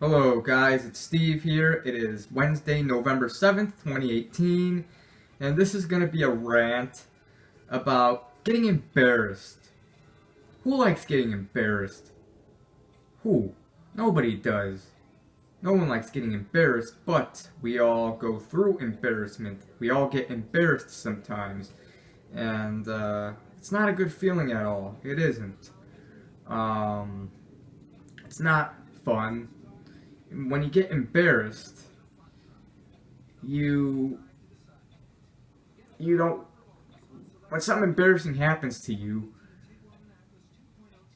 Hello guys, it's Steve here. It is Wednesday, November 7th, 2018, and this is going to be a rant about getting embarrassed. Who likes getting embarrassed? Who? Nobody does. No one likes getting embarrassed, but we all go through embarrassment. We all get embarrassed sometimes, and it's not a good feeling at all. It isn't. It's not fun. When you get embarrassed, you don't, when something embarrassing happens to you,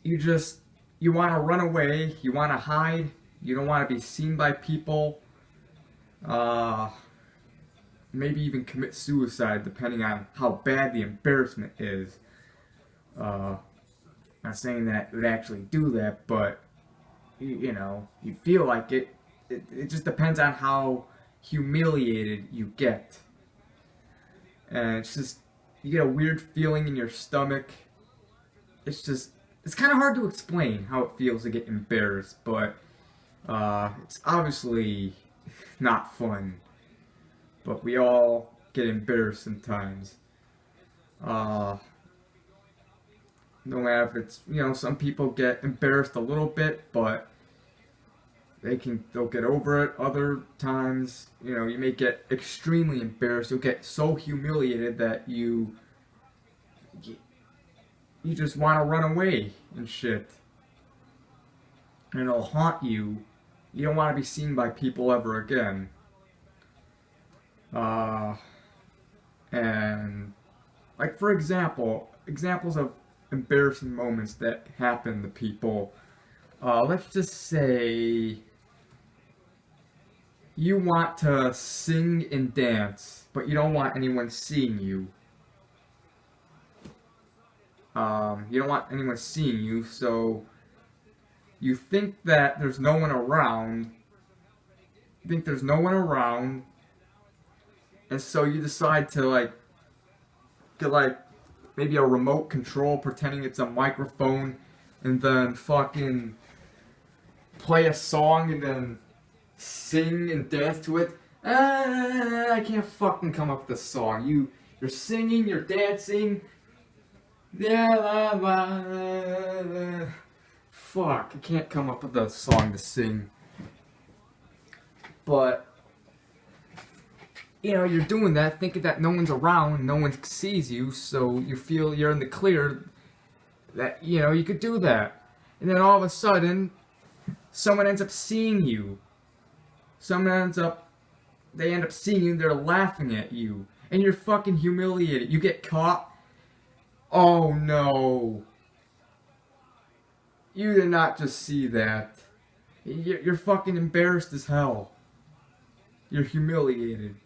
you want to run away, you want to hide, you don't want to be seen by people, maybe even commit suicide depending on how bad the embarrassment is. Not saying that it would actually do that, but you feel like it. It just depends on how humiliated you get. And it's just, you get a weird feeling in your stomach. It's kind of hard to explain how it feels to get embarrassed, but it's obviously not fun. But we all get embarrassed sometimes. No matter if it's, some people get embarrassed a little bit, but they'll get over it. Other times, you may get extremely embarrassed. You'll get so humiliated that you just want to run away and shit. And it'll haunt you. You don't want to be seen by people ever again. And like, for examples of embarrassing moments that happen to people. Let's just say you want to sing and dance, but you don't want anyone seeing you. You don't want anyone seeing you, so you think that there's no one around. And so you decide to get maybe a remote control, pretending it's a microphone, and then fucking play a song and then sing and dance to it. I can't fucking come up with a song. You're singing, you're dancing. Fuck, I can't come up with a song to sing. But you're doing that, thinking that no one's around, no one sees you, so you feel you're in the clear, that, you could do that. And then all of a sudden, someone ends up seeing you. They end up seeing you, they're laughing at you, and you're fucking humiliated. You get caught. Oh no. You did not just see that. You're fucking embarrassed as hell. You're humiliated.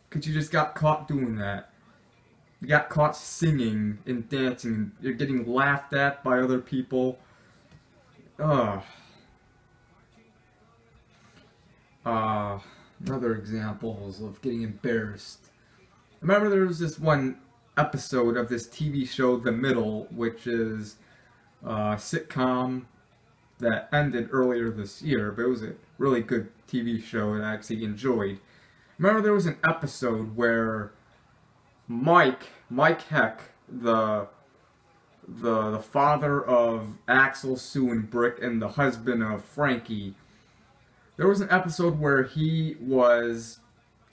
Because you just got caught doing that. You got caught singing and dancing. You're getting laughed at by other people. Ugh. Another examples of getting embarrassed. Remember there was this one episode of this TV show, The Middle, which is a sitcom that ended earlier this year, but it was a really good TV show that I actually enjoyed. Remember there was an episode where Mike Heck, the father of Axel, Sue, and Brick, and the husband of Frankie, there was an episode where he was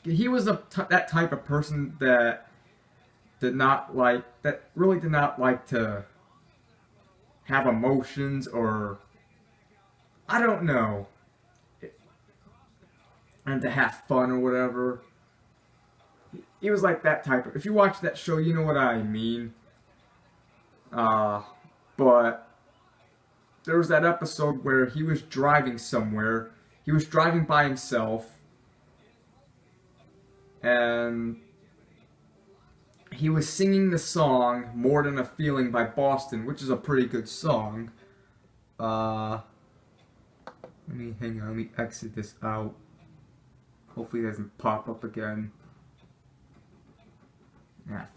that type of person that really did not like to have emotions, or I don't know, and to have fun or whatever. He was like that type of, if you watch that show, you know what I mean. But there was that episode where he was driving somewhere. He was driving by himself, and he was singing the song More Than a Feeling by Boston, which is a pretty good song. Let me exit this out. Hopefully it doesn't pop up again.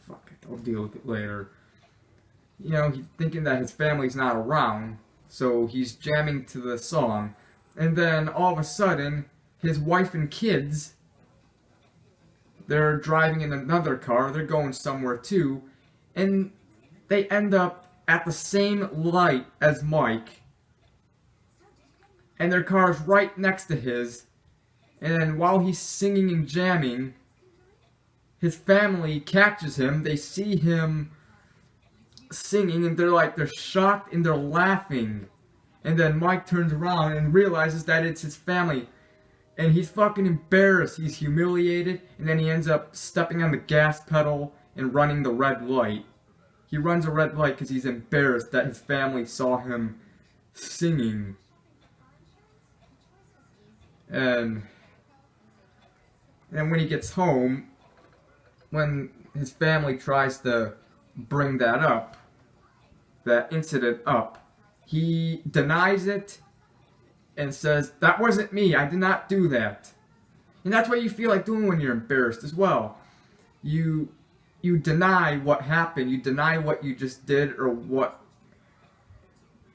Fuck it, I'll deal with it later. He's thinking that his family's not around, so he's jamming to the song. And then all of a sudden, his wife and kids, they're driving in another car, they're going somewhere too, and they end up at the same light as Mike, and their car's right next to his, and while he's singing and jamming, his family catches him, they see him singing, and they're shocked and they're laughing. And then Mike turns around and realizes that it's his family. And he's fucking embarrassed. He's humiliated. And then he ends up stepping on the gas pedal and running the red light. He runs a red light because he's embarrassed that his family saw him singing. And then when he gets home, when his family tries to bring that incident up, he denies it and says, "That wasn't me, I did not do that." And that's what you feel like doing when you're embarrassed as well. You deny what happened, you deny what you just did or what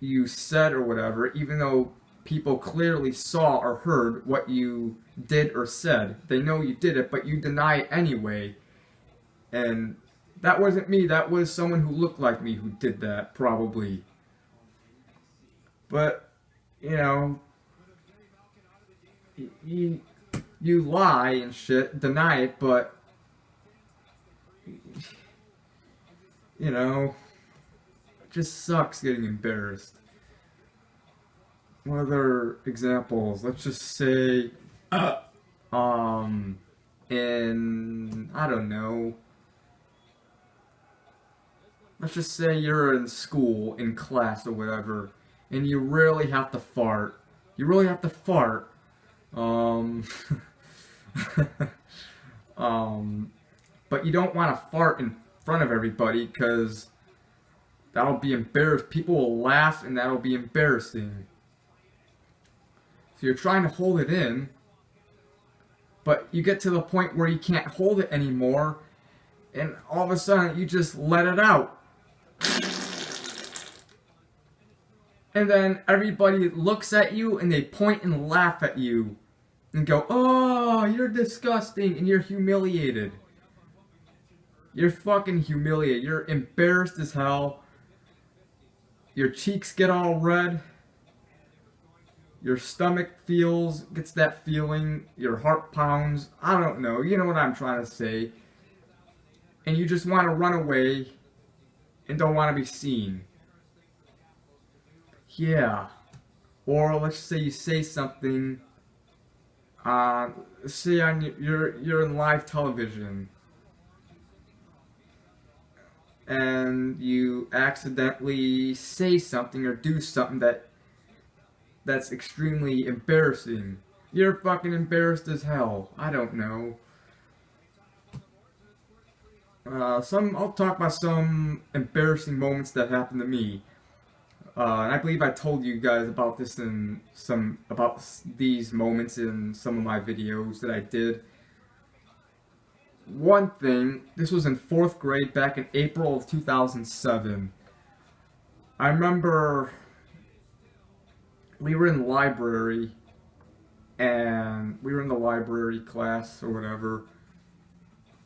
you said or whatever, even though people clearly saw or heard what you did or said. They know you did it, but you deny it anyway. And that wasn't me, that was someone who looked like me who did that, probably. But, you know, you lie and shit, deny it, but, you know, it just sucks getting embarrassed. What other examples? Let's just say, in, I don't know, let's just say you're in school, in class or whatever, and you really have to fart. You really have to fart. But you don't want to fart in front of everybody because that'll be embarrassing. People will laugh and that'll be embarrassing. So you're trying to hold it in, but you get to the point where you can't hold it anymore, and all of a sudden you just let it out. And then everybody looks at you and they point and laugh at you and go, "Oh, you're disgusting," and you're humiliated. You're fucking humiliated. You're embarrassed as hell. Your cheeks get all red. Your stomach gets that feeling. Your heart pounds. I don't know. You know what I'm trying to say. And you just want to run away and don't want to be seen. Yeah. Or let's say you say something, say you're in live television, and you accidentally say something or do something that's extremely embarrassing. You're fucking embarrassed as hell. I don't know. I'll talk about some embarrassing moments that happened to me. And I believe I told you guys about these moments in some of my videos that I did. One thing, this was in 4th grade back in April of 2007. I remember we were in the library, and we were in the library class or whatever,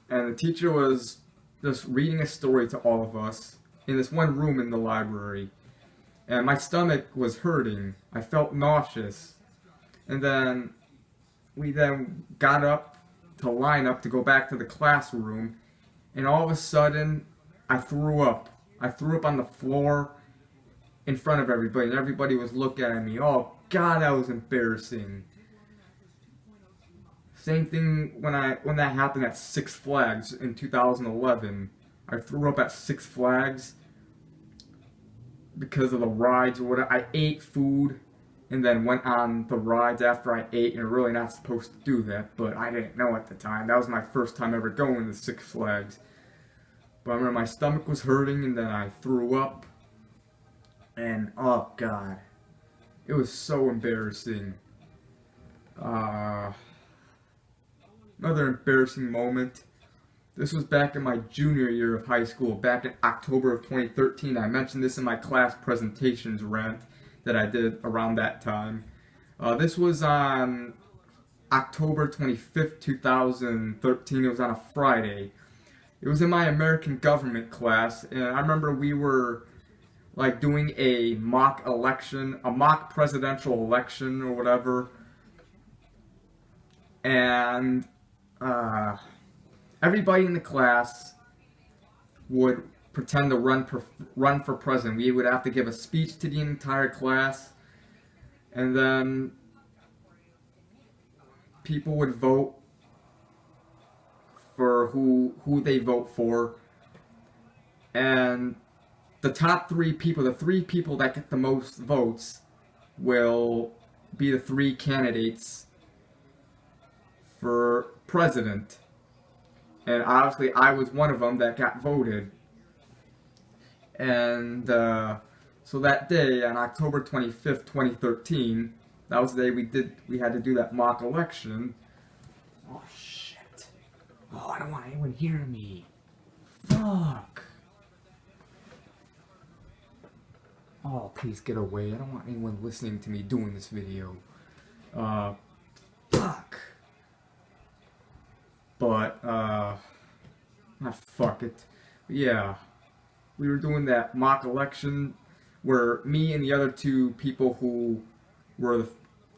and the teacher was just reading a story to all of us in this one room in the library. And my stomach was hurting. I felt nauseous. And then we got up to line up to go back to the classroom. And all of a sudden, I threw up. I threw up on the floor in front of everybody. And everybody was looking at me. Oh, God, that was embarrassing. Same thing when that happened at Six Flags in 2011. I threw up at Six Flags because of the rides or whatever. I ate food and then went on the rides after I ate, and you're really not supposed to do that, but I didn't know at the time. That was my first time ever going to Six Flags. But I remember my stomach was hurting, and then I threw up, and oh God, it was so embarrassing. Another embarrassing moment. This was back in my junior year of high school, back in October of 2013. I mentioned this in my class presentations rant that I did around that time. This was on October 25th, 2013. It was on a Friday. It was in my American government class, and I remember we were like doing a mock election, a mock presidential election or whatever, and everybody in the class would pretend to run for president. We would have to give a speech to the entire class, and then people would vote for who they vote for, and the top three people, the three people that get the most votes, will be the three candidates for president. And obviously, I was one of them that got voted. And so that day, on October 25th, 2013, that was the day we had to do that mock election. Oh shit! Oh, I don't want anyone hearing me. Fuck. Oh, please get away. I don't want anyone listening to me doing this video. Fuck. But, fuck it. Yeah. We were doing that mock election where me and the other two people who were the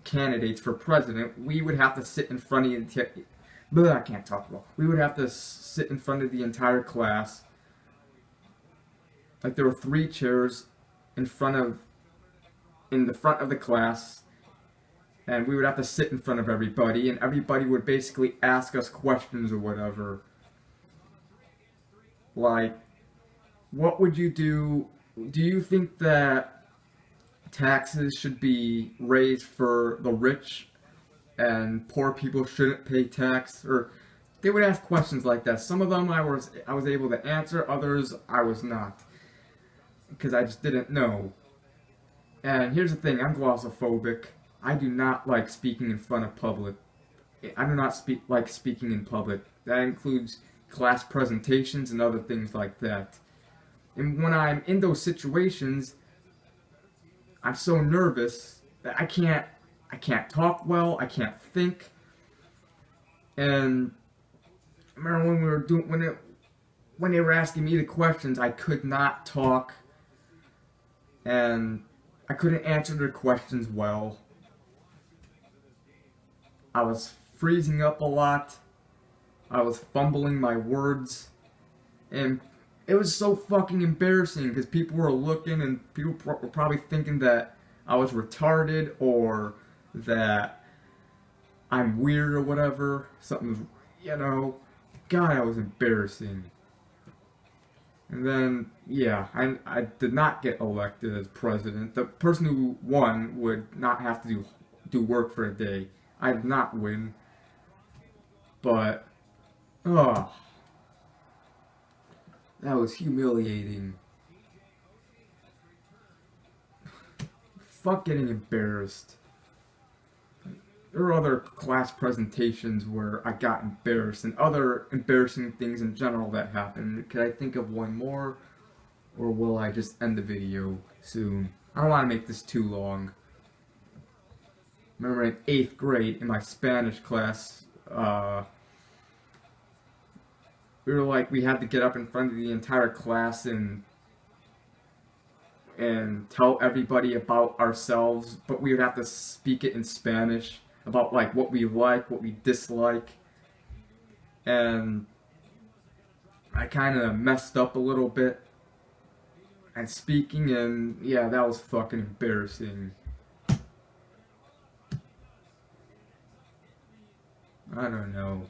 candidates for president, we would have to sit in front of the I can't talk well. We would have to sit in front of the entire class. Like there were 3 chairs in the front of the class, and we would have to sit in front of everybody, and everybody would basically ask us questions or whatever. Like, what would you do? Do you think that taxes should be raised for the rich and poor people shouldn't pay tax? Or they would ask questions like that. Some of them I was able to answer, others I was not, because I just didn't know. And here's the thing, I'm glossophobic. I do not like speaking in front of public. I do not like speaking in public. That includes class presentations and other things like that. And when I'm in those situations, I'm so nervous that I can't talk well, I can't think. And I remember when we were doing when they were asking me the questions, I could not talk, and I couldn't answer their questions well. I was freezing up a lot. I was fumbling my words, and it was so fucking embarrassing because people were looking, and people were probably thinking that I was retarded or that I'm weird or whatever. Something, God, I was embarrassing. And then, yeah, I did not get elected as president. The person who won would not have to do work for a day. I did not win. But, that was humiliating. Fuck getting embarrassed. There were other class presentations where I got embarrassed, and other embarrassing things in general that happened. Could I think of one more? Or will I just end the video soon? I don't want to make this too long. Remember in 8th grade, in my Spanish class, we had to get up in front of the entire class and tell everybody about ourselves, but we would have to speak it in Spanish, about like what we like, what we dislike. And I kind of messed up a little bit and speaking, and yeah, that was fucking embarrassing. I don't know.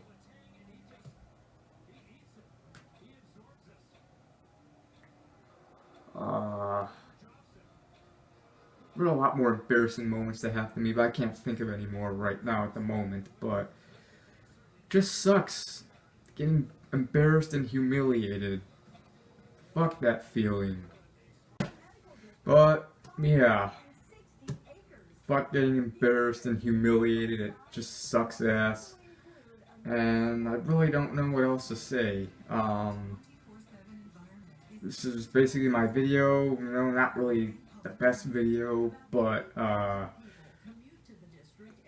There are a lot more embarrassing moments that happened to me, but I can't think of any more right now at the moment. But just sucks getting embarrassed and humiliated. Fuck that feeling. But yeah, fuck getting embarrassed and humiliated. It just sucks ass. And I really don't know what else to say. This is basically my video, not really the best video, but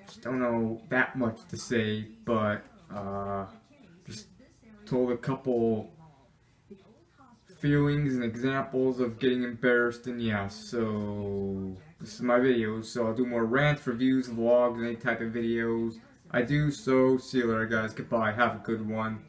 just don't know that much to say, but just told a couple feelings and examples of getting embarrassed, and yeah, so this is my video, so I'll do more rants, reviews, vlogs, any type of videos I do. So see you later, guys. Goodbye. Have a good one.